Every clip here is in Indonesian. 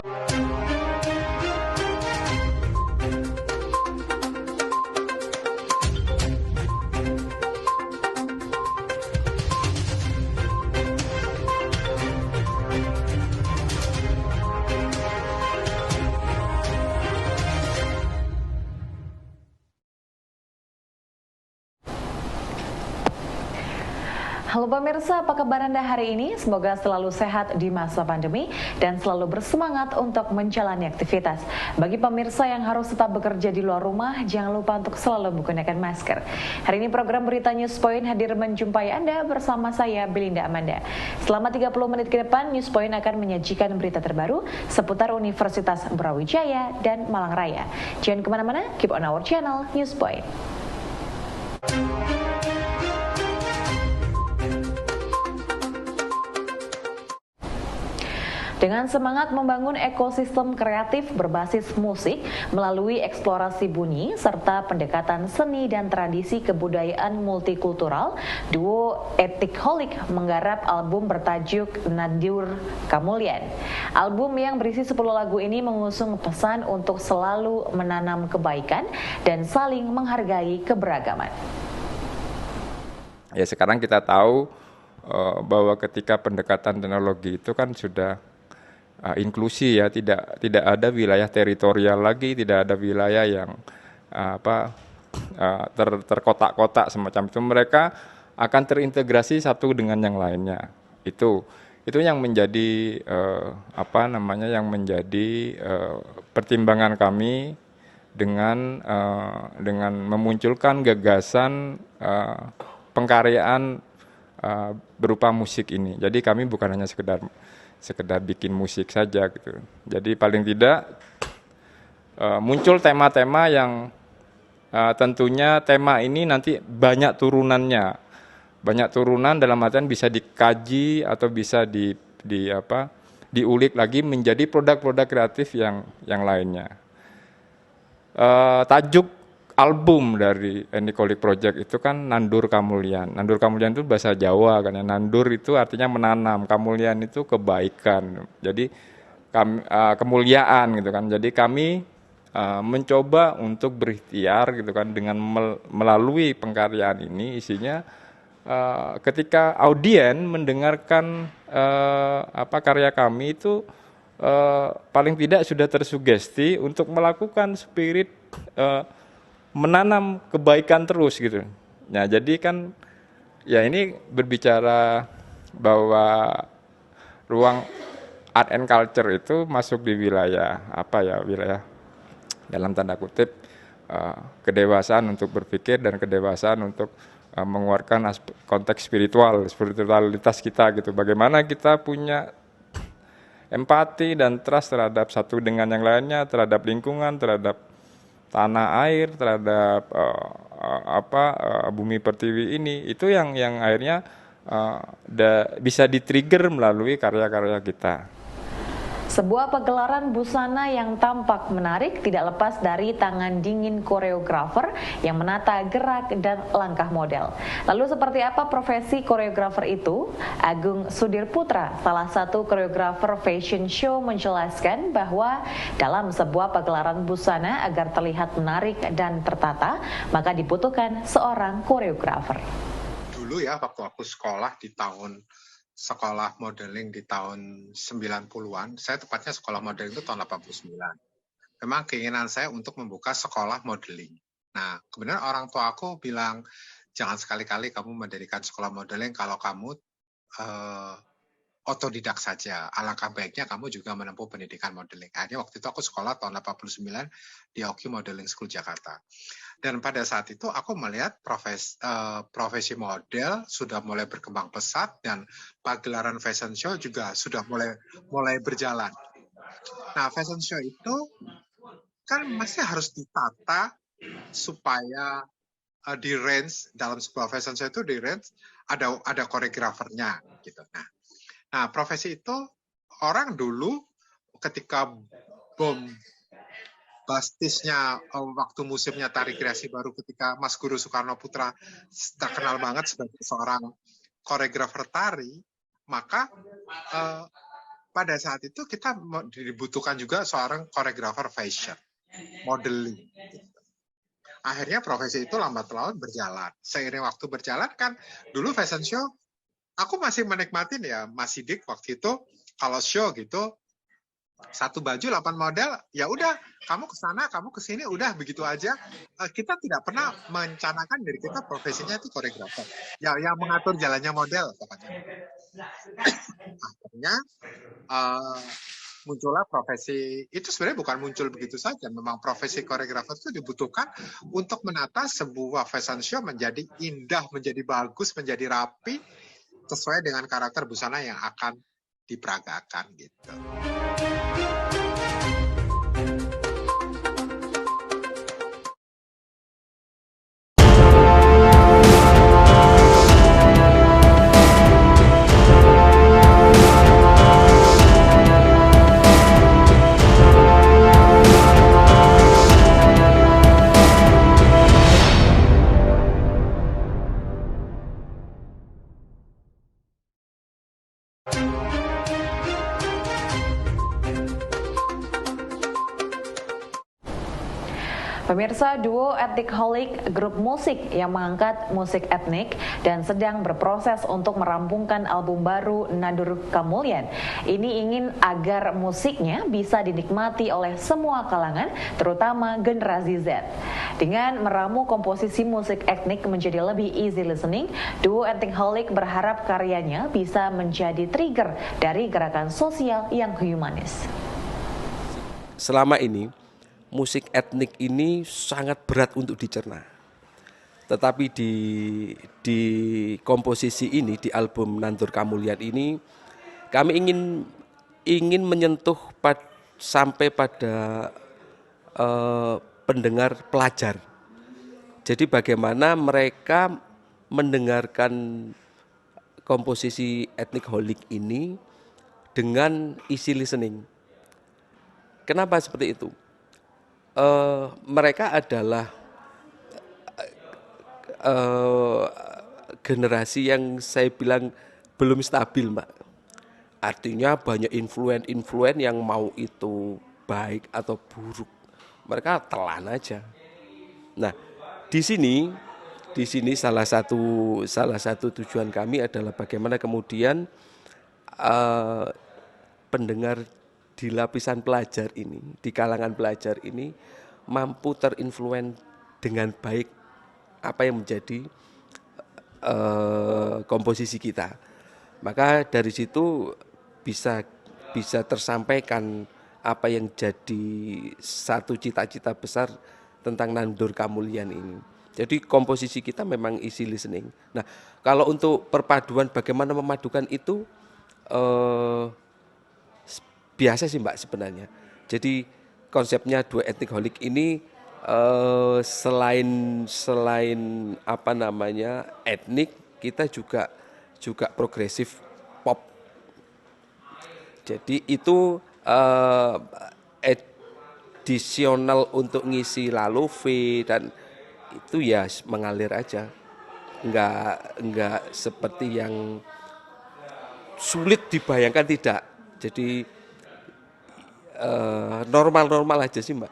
Halo pemirsa, apa kabar Anda hari ini? Semoga selalu sehat di masa pandemi dan selalu bersemangat untuk menjalani aktivitas. Bagi pemirsa yang harus tetap bekerja di luar rumah, jangan lupa untuk selalu menggunakan masker. Hari ini program Berita Newspoint hadir menjumpai Anda bersama saya, Belinda Amanda. Selama 30 menit ke depan, Newspoint akan menyajikan berita terbaru seputar Universitas Brawijaya dan Malang Raya. Jangan kemana-mana, keep on our channel, Newspoint. Dengan semangat membangun ekosistem kreatif berbasis musik melalui eksplorasi bunyi serta pendekatan seni dan tradisi kebudayaan multikultural, duo Etikholik menggarap album bertajuk Nandur Kamulyan. Album yang berisi 10 lagu ini mengusung pesan untuk selalu menanam kebaikan dan saling menghargai keberagaman. Ya, sekarang kita tahu bahwa ketika pendekatan teknologi itu kan sudah inklusi, ya, tidak ada wilayah teritorial lagi, tidak ada wilayah yang terkotak-kotak semacam itu. Mereka akan terintegrasi satu dengan yang lainnya. Itu yang menjadi yang menjadi pertimbangan kami dengan memunculkan gagasan pengkaryaan berupa musik ini. Jadi kami bukan hanya sekedar bikin musik saja gitu. Jadi paling tidak muncul tema-tema yang tentunya tema ini nanti banyak turunannya. Banyak turunan dalam artian bisa dikaji atau bisa diulik lagi menjadi produk-produk kreatif yang lainnya. Tajuk album dari Etikholik Project itu kan Nandur Kamulyan. Nandur Kamulyan itu bahasa Jawa kan ya. Nandur itu artinya menanam, Kamulyan itu kebaikan. Jadi kemuliaan gitu kan. Jadi kami mencoba untuk berikhtiar gitu kan dengan melalui pengkaryaan ini, isinya ketika audien mendengarkan karya kami itu paling tidak sudah tersugesti untuk melakukan spirit menanam kebaikan terus gitu. Nah, jadi kan ya ini berbicara bahwa ruang art and culture itu masuk di wilayah wilayah dalam tanda kutip kedewasaan untuk berpikir dan kedewasaan untuk mengeluarkan konteks spiritualitas kita gitu. Bagaimana kita punya empati dan trust terhadap satu dengan yang lainnya, terhadap lingkungan, terhadap tanah air, terhadap bumi pertiwi ini, itu yang akhirnya bisa di-trigger melalui karya-karya kita. Sebuah pagelaran busana yang tampak menarik tidak lepas dari tangan dingin koreografer yang menata gerak dan langkah model. Lalu seperti apa profesi koreografer itu? Agung Sudirputra, salah satu koreografer fashion show, menjelaskan bahwa dalam sebuah pagelaran busana agar terlihat menarik dan tertata, maka dibutuhkan seorang koreografer. Dulu ya, waktu aku sekolah modeling di tahun 90-an, saya tepatnya sekolah modeling itu tahun 89. Memang keinginan saya untuk membuka sekolah modeling. Nah, kemudian orang tua aku bilang, jangan sekali-kali kamu mendirikan sekolah modeling kalau kamu otodidak saja. Alangkah baiknya kamu juga menempuh pendidikan modeling. Akhirnya waktu itu aku sekolah tahun 89 di Oki Modeling School Jakarta. Dan pada saat itu aku melihat profesi model sudah mulai berkembang pesat dan pagelaran fashion show juga sudah mulai berjalan. Nah, fashion show itu kan masih harus ditata supaya di range dalam sebuah fashion show itu di range ada koreografernya gitu. Nah, profesi itu orang dulu ketika bastisnya waktu musimnya Tari Kreasi Baru ketika Mas Guru Soekarno Putra terkenal banget sebagai seorang koreografer tari, maka pada saat itu kita dibutuhkan juga seorang koreografer fashion, modeling. Akhirnya profesi itu lambat laun berjalan. Seiring waktu berjalan kan, dulu fashion show, aku masih menikmatin ya, Mas Sidik waktu itu, kalau show gitu, satu baju 8 model, ya udah kamu ke sana, kamu ke sini, udah begitu aja. Kita tidak pernah merencanakan diri kita profesinya itu koreografer. Ya, yang mengatur jalannya model pokoknya. Akhirnya muncullah profesi itu sebenarnya bukan muncul begitu saja. Memang profesi koreografer itu dibutuhkan untuk menata sebuah fashion show menjadi indah, menjadi bagus, menjadi rapi sesuai dengan karakter busana yang akan diperagakan gitu. Pemirsa, duo Ethnic Holic, grup musik yang mengangkat musik etnik dan sedang berproses untuk merampungkan album baru Nandur Kamulyan. Ini ingin agar musiknya bisa dinikmati oleh semua kalangan, terutama generasi Z. Dengan meramu komposisi musik etnik menjadi lebih easy listening, duo Ethnic Holic berharap karyanya bisa menjadi trigger dari gerakan sosial yang humanis. Selama ini musik etnik ini sangat berat untuk dicerna. Tetapi di komposisi ini, di album Nandur Kamulyan ini, kami ingin menyentuh sampai pada pendengar pelajar. Jadi bagaimana mereka mendengarkan komposisi Ethnic Holic ini dengan easy listening. Kenapa seperti itu? Mereka adalah generasi yang saya bilang belum stabil, Mbak. Artinya banyak influen yang mau itu baik atau buruk, mereka telan aja. Nah, di sini salah satu tujuan kami adalah bagaimana kemudian pendengar di lapisan pelajar ini, di kalangan pelajar ini mampu terinfluen dengan baik apa yang menjadi komposisi kita. Maka dari situ bisa tersampaikan apa yang jadi satu cita-cita besar tentang Nandur Kamulyan ini. Jadi komposisi kita memang easy listening. Nah, kalau untuk perpaduan bagaimana memadukan itu biasa sih, Mbak, sebenarnya. Jadi konsepnya dua Ethnic Holic ini selain apa namanya etnik, kita juga progresif pop. Jadi itu edisional untuk ngisi lalu V, dan itu ya mengalir aja, enggak seperti yang sulit dibayangkan, tidak. Jadi normal aja sih, Mbak.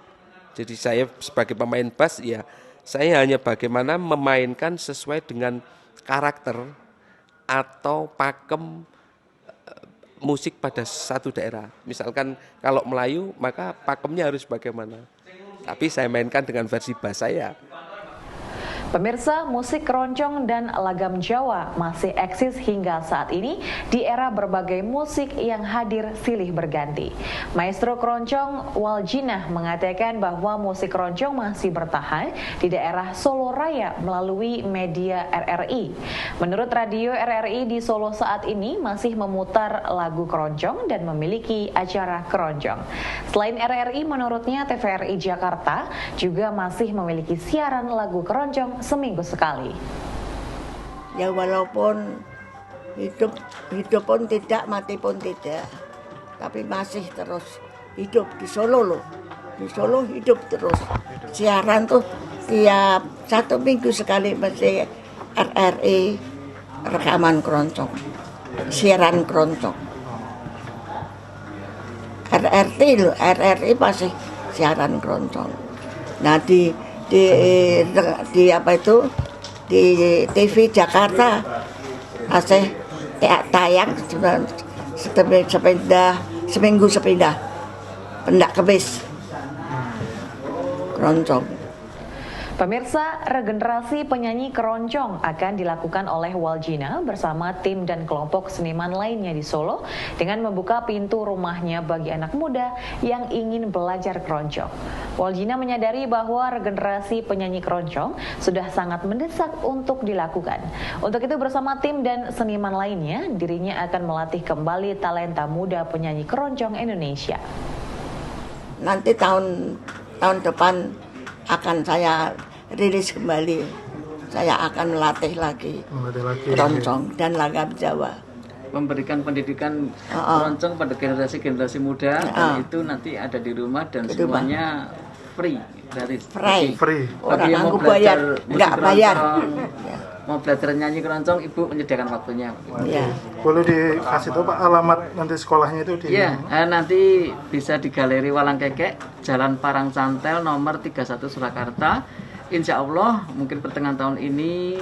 Jadi saya sebagai pemain bass ya, saya hanya bagaimana memainkan sesuai dengan karakter atau pakem musik pada satu daerah. Misalkan kalau Melayu, maka pakemnya harus bagaimana. Tapi saya mainkan dengan versi bass saya. Pemirsa, musik keroncong dan lagam Jawa masih eksis hingga saat ini di era berbagai musik yang hadir silih berganti. Maestro keroncong Waljinah mengatakan bahwa musik keroncong masih bertahan di daerah Solo Raya melalui media RRI. Menurut radio RRI di Solo saat ini masih memutar lagu keroncong dan memiliki acara keroncong. Selain RRI, menurutnya TVRI Jakarta juga masih memiliki siaran lagu keroncong seminggu sekali. Ya walaupun hidup pun tidak, mati pun tidak, tapi masih terus hidup di Solo loh. Di Solo hidup terus. Siaran tuh tiap 1 minggu sekali mesti RRI rekaman keroncong, siaran keroncong. RRT loh, RRI masih siaran keroncong. Nah di apa itu di TV Jakarta masih tayang seminggu sepindah pendak kebis keroncong. Pemirsa, regenerasi penyanyi keroncong akan dilakukan oleh Waljina bersama tim dan kelompok seniman lainnya di Solo dengan membuka pintu rumahnya bagi anak muda yang ingin belajar keroncong. Waljina menyadari bahwa regenerasi penyanyi keroncong sudah sangat mendesak untuk dilakukan. Untuk itu bersama tim dan seniman lainnya, dirinya akan melatih kembali talenta muda penyanyi keroncong Indonesia. Nanti tahun depan akan saya rilis kembali. Saya akan melatih lagi keroncong dan langgam Jawa. Memberikan pendidikan keroncong pada generasi-generasi muda dan itu nanti ada di rumah dan semuanya free, gratis. Free. Bagi yang mau bayar, belajar nggak musik bayar. keroncong, mau belajar nyanyi keroncong, Ibu menyediakan waktunya. Ya. Boleh dikasih tahu Pak alamat nanti sekolahnya itu di Iya, nanti bisa di Galeri Walang Kekek, Jalan Parang Cantel nomor 31 Surakarta. Insya Allah mungkin pertengahan tahun ini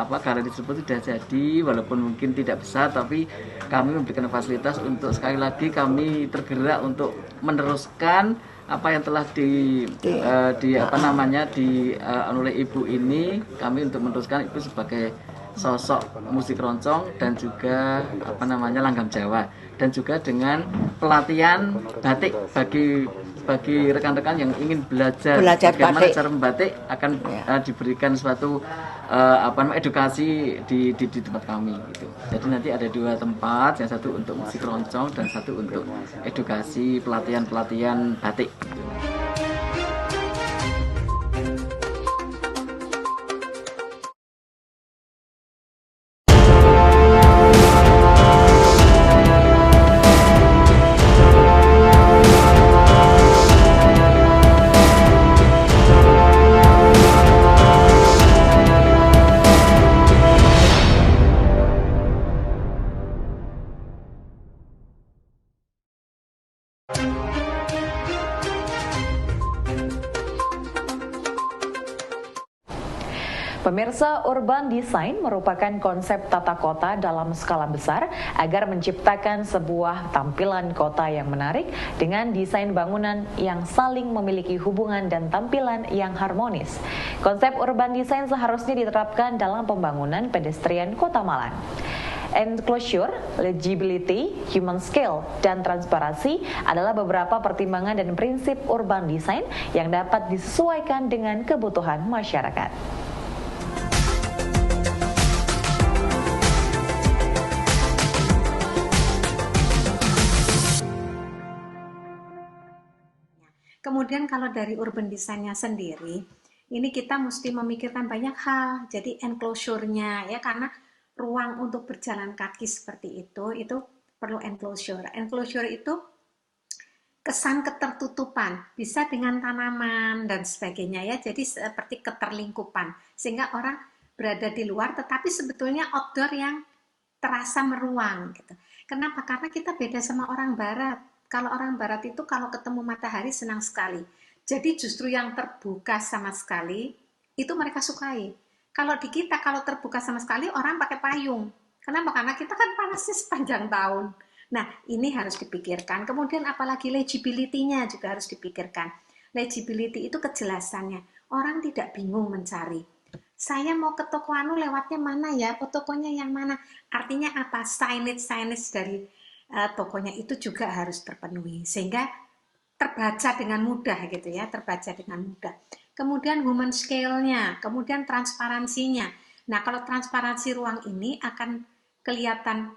galeri tersebut sudah jadi, walaupun mungkin tidak besar, tapi kami memberikan fasilitas untuk sekali lagi kami tergerak untuk meneruskan apa yang telah oleh Ibu ini. Kami untuk meneruskan Ibu sebagai sosok musik keroncong dan juga langgam Jawa, dan juga dengan pelatihan batik bagi rekan-rekan yang ingin belajar bagaimana batik. cara membatik, akan diberikan suatu edukasi di tempat kami gitu. Jadi nanti ada 2 tempat, yang satu untuk musik keroncong dan satu untuk edukasi pelatihan batik. Pemirsa, urban design merupakan konsep tata kota dalam skala besar agar menciptakan sebuah tampilan kota yang menarik dengan desain bangunan yang saling memiliki hubungan dan tampilan yang harmonis. Konsep urban design seharusnya diterapkan dalam pembangunan pedestrian Kota Malang. Enclosure, legibility, human scale, dan transparansi adalah beberapa pertimbangan dan prinsip urban design yang dapat disesuaikan dengan kebutuhan masyarakat. Kemudian kalau dari urban design-nya sendiri, ini kita mesti memikirkan banyak hal. Jadi enclosure-nya ya, karena ruang untuk berjalan kaki seperti itu perlu enclosure. Enclosure itu kesan ketertutupan, bisa dengan tanaman dan sebagainya ya. Jadi seperti keterlingkupan, sehingga orang berada di luar tetapi sebetulnya outdoor yang terasa meruang gitu. Kenapa? Karena kita beda sama orang barat. Kalau orang barat itu kalau ketemu matahari senang sekali. Jadi justru yang terbuka sama sekali itu mereka sukai. Kalau di kita kalau terbuka sama sekali orang pakai payung. Kenapa? Karena kita kan panasnya sepanjang tahun. Nah, ini harus dipikirkan. Kemudian apalagi legibility-nya juga harus dipikirkan. Legibility itu kejelasannya. Orang tidak bingung mencari. Saya mau ke toko anu lewatnya mana ya? Tokonya yang mana? Artinya apa? Signage dari tokonya itu juga harus terpenuhi sehingga terbaca dengan mudah gitu ya, terbaca dengan mudah. Kemudian human scale-nya, kemudian transparansinya. Nah, kalau transparansi ruang ini akan kelihatan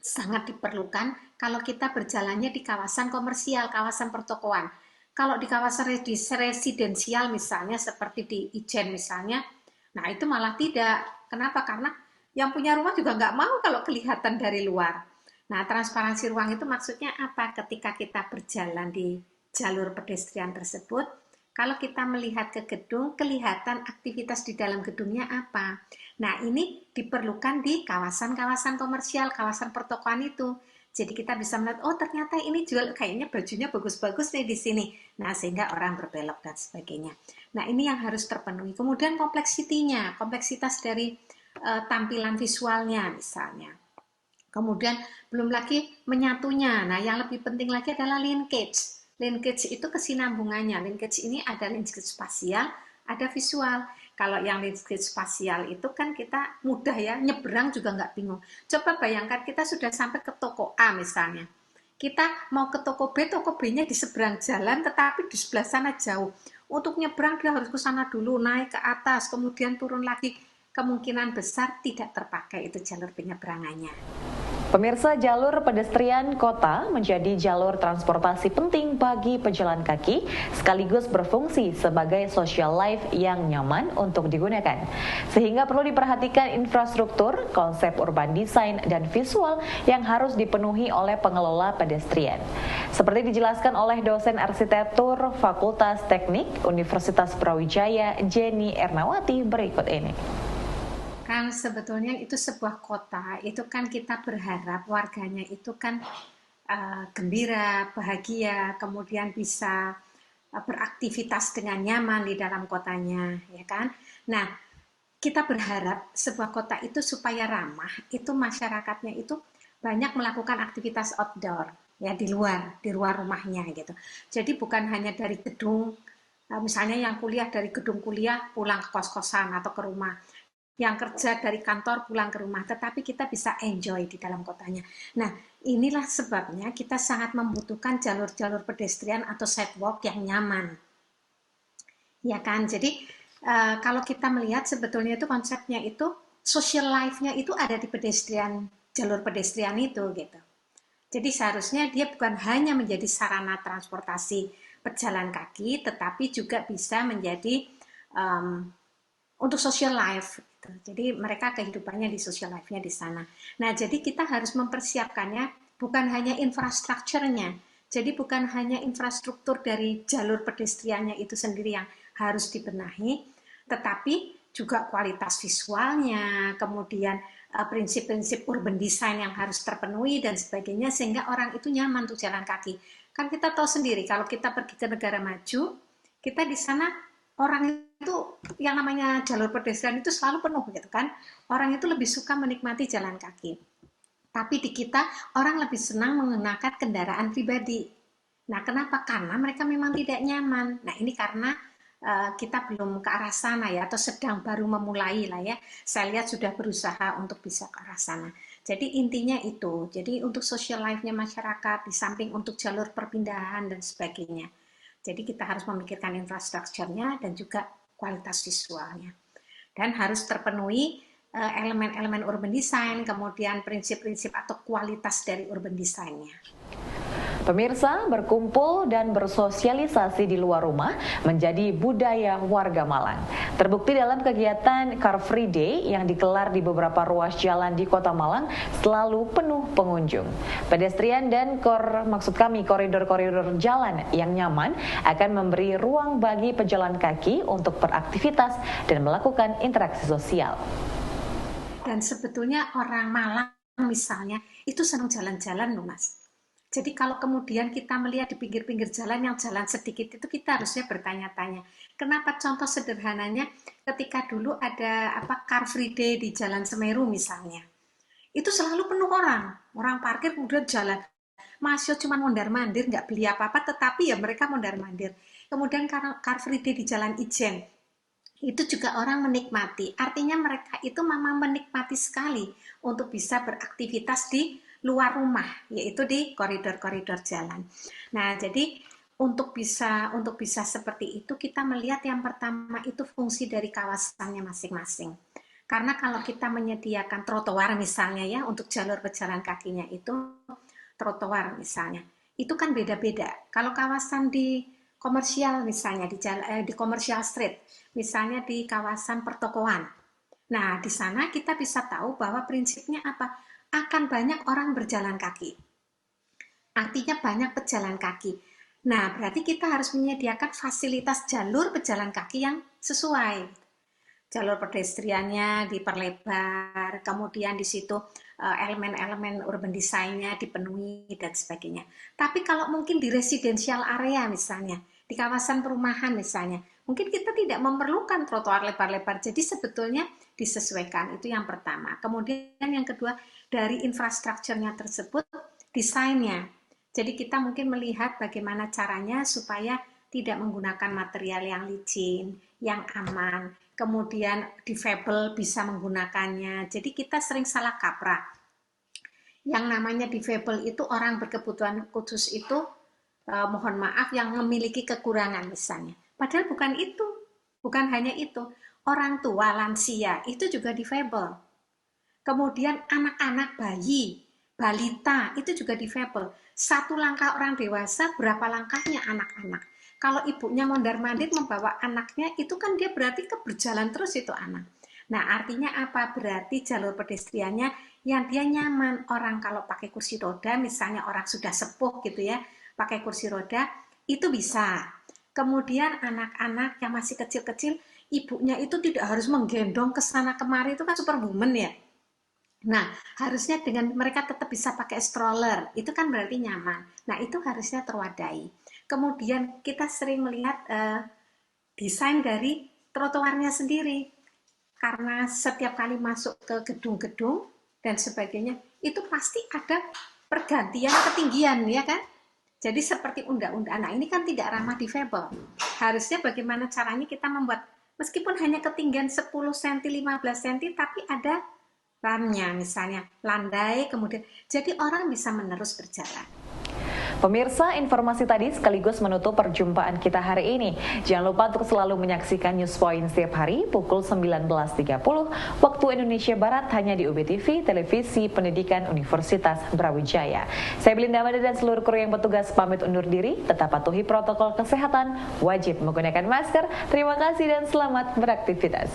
sangat diperlukan kalau kita berjalannya di kawasan komersial, kawasan pertokoan. Kalau di kawasan residensial misalnya seperti di Ijen misalnya, nah itu malah tidak. Kenapa? Karena yang punya rumah juga nggak mau kalau kelihatan dari luar. Nah, transparansi ruang itu maksudnya apa? Ketika kita berjalan di jalur pedestrian tersebut, kalau kita melihat ke gedung, kelihatan aktivitas di dalam gedungnya apa. Nah, ini diperlukan di kawasan-kawasan komersial, kawasan pertokoan itu. Jadi kita bisa melihat, oh ternyata ini jual kayaknya bajunya bagus-bagus nih di sini. Nah, sehingga orang berbelok dan sebagainya. Nah, ini yang harus terpenuhi. Kemudian kompleksitinya, kompleksitas dari tampilan visualnya misalnya. Kemudian belum lagi menyatunya. Nah, yang lebih penting lagi adalah linkage. Linkage itu kesinambungannya. Linkage ini ada linkage spasial, ada visual. Kalau yang linkage spasial itu kan kita mudah ya, nyebrang juga nggak bingung. Coba bayangkan kita sudah sampai ke toko A misalnya. Kita mau ke toko B-nya di seberang jalan, tetapi di sebelah sana jauh. Untuk nyebrang dia harus ke sana dulu, naik ke atas, kemudian turun lagi. Kemungkinan besar tidak terpakai itu jalur penyeberangannya. Pemirsa, jalur pedestrian kota menjadi jalur transportasi penting bagi pejalan kaki, sekaligus berfungsi sebagai social life yang nyaman untuk digunakan. Sehingga perlu diperhatikan infrastruktur, konsep urban design, dan visual yang harus dipenuhi oleh pengelola pedestrian. Seperti dijelaskan oleh dosen arsitektur Fakultas Teknik Universitas Brawijaya, Jenny Ernawati berikut ini. Kan sebetulnya itu sebuah kota, itu kan kita berharap warganya itu kan gembira, bahagia, kemudian bisa beraktivitas dengan nyaman di dalam kotanya, ya kan? Nah, kita berharap sebuah kota itu supaya ramah, itu masyarakatnya itu banyak melakukan aktivitas outdoor, ya di luar rumahnya gitu. Jadi bukan hanya dari gedung, misalnya yang kuliah dari gedung kuliah pulang ke kos-kosan atau ke rumah, yang kerja dari kantor pulang ke rumah, tetapi kita bisa enjoy di dalam kotanya. Nah, inilah sebabnya kita sangat membutuhkan jalur-jalur pedestrian atau sidewalk yang nyaman. Ya kan? Jadi kalau kita melihat sebetulnya itu konsepnya itu social life-nya itu ada di pedestrian, jalur pedestrian itu gitu. Jadi seharusnya dia bukan hanya menjadi sarana transportasi pejalan kaki, tetapi juga bisa menjadi untuk social life. Jadi mereka kehidupannya di social life-nya di sana. Nah, jadi kita harus mempersiapkannya bukan hanya infrastrukturnya. Jadi bukan hanya infrastruktur dari jalur pedestriannya itu sendiri yang harus dibenahi, tetapi juga kualitas visualnya, kemudian prinsip-prinsip urban design yang harus terpenuhi dan sebagainya sehingga orang itu nyaman untuk jalan kaki. Kan kita tahu sendiri kalau kita pergi ke negara maju, kita di sana orang itu yang namanya jalur pedestrian itu selalu penuh gitu kan. Orang itu lebih suka menikmati jalan kaki. Tapi di kita orang lebih senang menggunakan kendaraan pribadi. Nah, kenapa? Karena mereka memang tidak nyaman. Nah, ini karena kita belum ke arah sana ya, atau sedang baru memulai lah ya. Saya lihat sudah berusaha untuk bisa ke arah sana. Jadi intinya itu. Jadi untuk social life-nya masyarakat, di samping untuk jalur perpindahan dan sebagainya. Jadi kita harus memikirkan infrastrukturnya dan juga kualitas visualnya. Dan harus terpenuhi elemen-elemen urban design, kemudian prinsip-prinsip atau kualitas dari urban design-nya. Pemirsa, berkumpul dan bersosialisasi di luar rumah menjadi budaya warga Malang. Terbukti dalam kegiatan Car Free Day yang digelar di beberapa ruas jalan di Kota Malang selalu penuh pengunjung. Pedestrian dan koridor-koridor jalan yang nyaman akan memberi ruang bagi pejalan kaki untuk beraktivitas dan melakukan interaksi sosial. Dan sebetulnya orang Malang misalnya itu senang jalan-jalan loh Mas. Jadi kalau kemudian kita melihat di pinggir-pinggir jalan yang jalan sedikit itu kita harusnya bertanya-tanya. Kenapa? Contoh sederhananya ketika dulu ada Car Free Day di Jalan Semeru misalnya. Itu selalu penuh orang. Orang parkir kemudian jalan. Masih cuma mondar-mandir, nggak beli apa-apa, tetapi ya mereka mondar-mandir. Kemudian Car Free Day di Jalan Ijen. Itu juga orang menikmati. Artinya mereka itu memang menikmati sekali untuk bisa beraktivitas di luar rumah, yaitu di koridor-koridor jalan. Nah, jadi untuk bisa seperti itu kita melihat yang pertama itu fungsi dari kawasannya masing-masing. Karena kalau kita menyediakan trotoar misalnya ya untuk jalur pejalan kakinya itu trotoar misalnya, itu kan beda-beda. Kalau kawasan di komersial misalnya di komersial street, misalnya di kawasan pertokoan. Nah, di sana kita bisa tahu bahwa prinsipnya apa? Akan banyak orang berjalan kaki. Artinya banyak pejalan kaki. Nah, berarti kita harus menyediakan fasilitas jalur pejalan kaki yang sesuai. Jalur pedestriannya diperlebar, kemudian di situ elemen-elemen urban design-nya dipenuhi dan sebagainya. Tapi kalau mungkin di residential area misalnya, di kawasan perumahan misalnya, mungkin kita tidak memerlukan trotoar lebar-lebar. Jadi sebetulnya disesuaikan, itu yang pertama. Kemudian yang kedua, dari infrastrukturnya tersebut, desainnya. Jadi kita mungkin melihat bagaimana caranya supaya tidak menggunakan material yang licin, yang aman, kemudian difabel bisa menggunakannya. Jadi kita sering salah kaprah. Yang namanya difabel itu orang berkebutuhan khusus itu, mohon maaf, yang memiliki kekurangan misalnya. Padahal bukan itu, bukan hanya itu. Orang tua, lansia, itu juga difabel. Kemudian anak-anak, bayi, balita, itu juga difabel. Satu langkah orang dewasa, berapa langkahnya anak-anak. Kalau ibunya mondar-mandir membawa anaknya, itu kan dia berarti berjalan terus itu anak. Nah, artinya apa? Berarti jalur pedestriannya yang dia nyaman. Orang kalau pakai kursi roda, misalnya orang sudah sepuh gitu ya, pakai kursi roda, itu bisa. Kemudian anak-anak yang masih kecil-kecil, ibunya itu tidak harus menggendong ke sana kemari, itu kan superwoman ya. Nah, harusnya dengan mereka tetap bisa pakai stroller, itu kan berarti nyaman. Nah, itu harusnya terwadai. Kemudian kita sering melihat desain dari trotoarnya sendiri. Karena setiap kali masuk ke gedung-gedung dan sebagainya, itu pasti ada pergantian ketinggian, ya kan? Jadi seperti undang-undang. Nah, ini kan tidak ramah difabel. Harusnya bagaimana caranya kita membuat, meskipun hanya ketinggian 10 cm, 15 cm, tapi ada ramnya, misalnya landai, kemudian jadi orang bisa menerus berjalan. Pemirsa, informasi tadi sekaligus menutup perjumpaan kita hari ini. Jangan lupa untuk selalu menyaksikan News Point setiap hari pukul 19.30 waktu Indonesia Barat hanya di UBTV, Televisi Pendidikan Universitas Brawijaya. Saya Belinda Mada dan seluruh kru yang bertugas pamit undur diri. Tetap patuhi protokol kesehatan, wajib menggunakan masker. Terima kasih dan selamat beraktivitas.